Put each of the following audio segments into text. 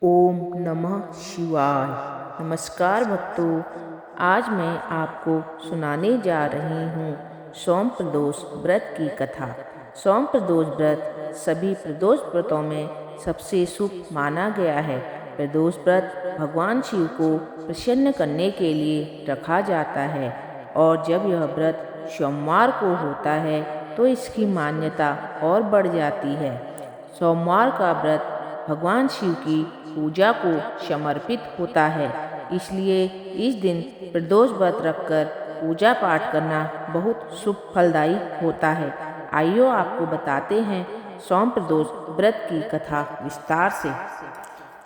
ओम नमः शिवाय। नमस्कार भक्तों, आज मैं आपको सुनाने जा रही हूँ सोम प्रदोष व्रत की कथा। सोम प्रदोष व्रत सभी प्रदोष व्रतों में सबसे शुभ माना गया है। प्रदोष व्रत भगवान शिव को प्रसन्न करने के लिए रखा जाता है और जब यह व्रत सोमवार को होता है तो इसकी मान्यता और बढ़ जाती है। सोमवार का व्रत भगवान शिव की पूजा को समर्पित होता है, इसलिए इस दिन प्रदोष व्रत रखकर पूजा पाठ करना बहुत शुभ फलदायी होता है। आइए आपको बताते हैं सोम प्रदोष व्रत की कथा विस्तार से।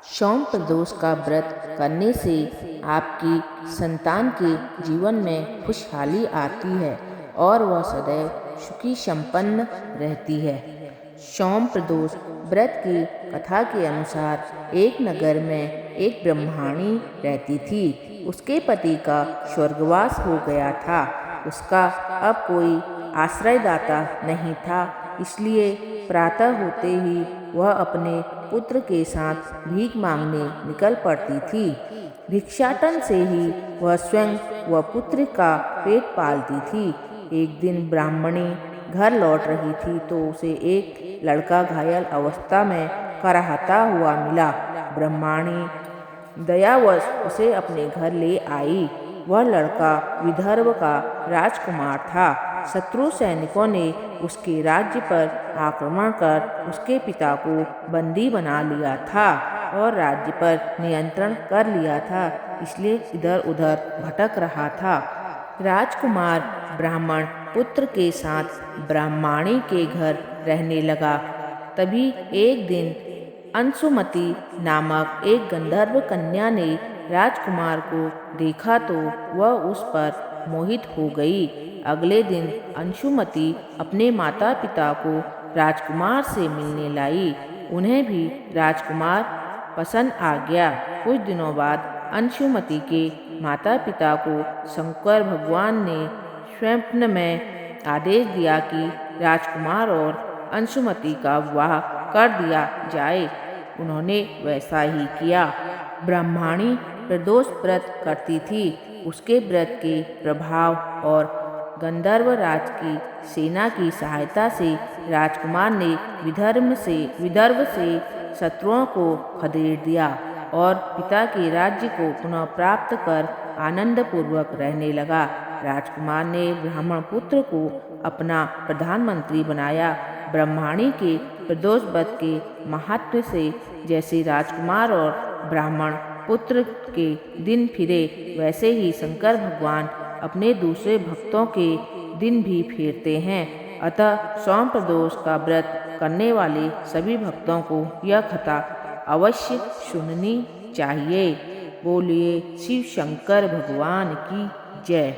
सोम प्रदोष का व्रत करने से आपकी संतान के जीवन में खुशहाली आती है और वह सदैव सुखी संपन्न रहती है। सोम प्रदोष व्रत की कथा के अनुसार एक नगर में एक ब्रह्मणी रहती थी। उसके पति का स्वर्गवास हो गया था। उसका अब कोई आश्रयदाता नहीं था, इसलिए प्रातः होते ही वह अपने पुत्र के साथ भीख मांगने निकल पड़ती थी। भिक्षाटन से ही वह स्वयं व पुत्र का पेट पालती थी। एक दिन ब्राह्मणी घर लौट रही थी तो उसे एक लड़का घायल अवस्था में कराहता हुआ मिला। ब्राह्मणी दयावश उसे अपने घर ले आई। वह लड़का विदर्भ का राजकुमार था। शत्रु सैनिकों ने उसके राज्य पर आक्रमण कर उसके पिता को बंदी बना लिया था और राज्य पर नियंत्रण कर लिया था, इसलिए इधर उधर भटक रहा था। राजकुमार ब्राह्मण पुत्र के साथ ब्राह्मणी के घर रहने लगा। तभी एक दिन अंशुमति नामक एक गंधर्व कन्या ने राजकुमार को देखा तो वह उस पर मोहित हो गई। अगले दिन अंशुमति अपने माता पिता को राजकुमार से मिलने लाई। उन्हें भी राजकुमार पसंद आ गया। कुछ दिनों बाद अंशुमति के माता पिता को शंकर भगवान ने स्वप्न में आदेश दिया कि राजकुमार और अंशुमति का विवाह कर दिया जाए। उन्होंने वैसा ही किया। ब्राह्मणी प्रदोष व्रत करती थी। उसके व्रत के प्रभाव और गंधर्व राज की सेना की सहायता से राजकुमार ने विदर्भ से शत्रुओं को खदेड़ दिया और पिता के राज्य को पुनः प्राप्त कर आनंद पूर्वक रहने लगा। राजकुमार ने ब्राह्मण पुत्र को अपना प्रधानमंत्री बनाया। ब्राह्मणी के प्रदोष व्रत के महत्व से जैसे राजकुमार और ब्राह्मण पुत्र के दिन फिरे, वैसे ही शंकर भगवान अपने दूसरे भक्तों के दिन भी फेरते हैं। अतः सोम प्रदोष का व्रत करने वाले सभी भक्तों को यह कथा अवश्य सुननी चाहिए। बोलिए शिव शंकर भगवान की जय।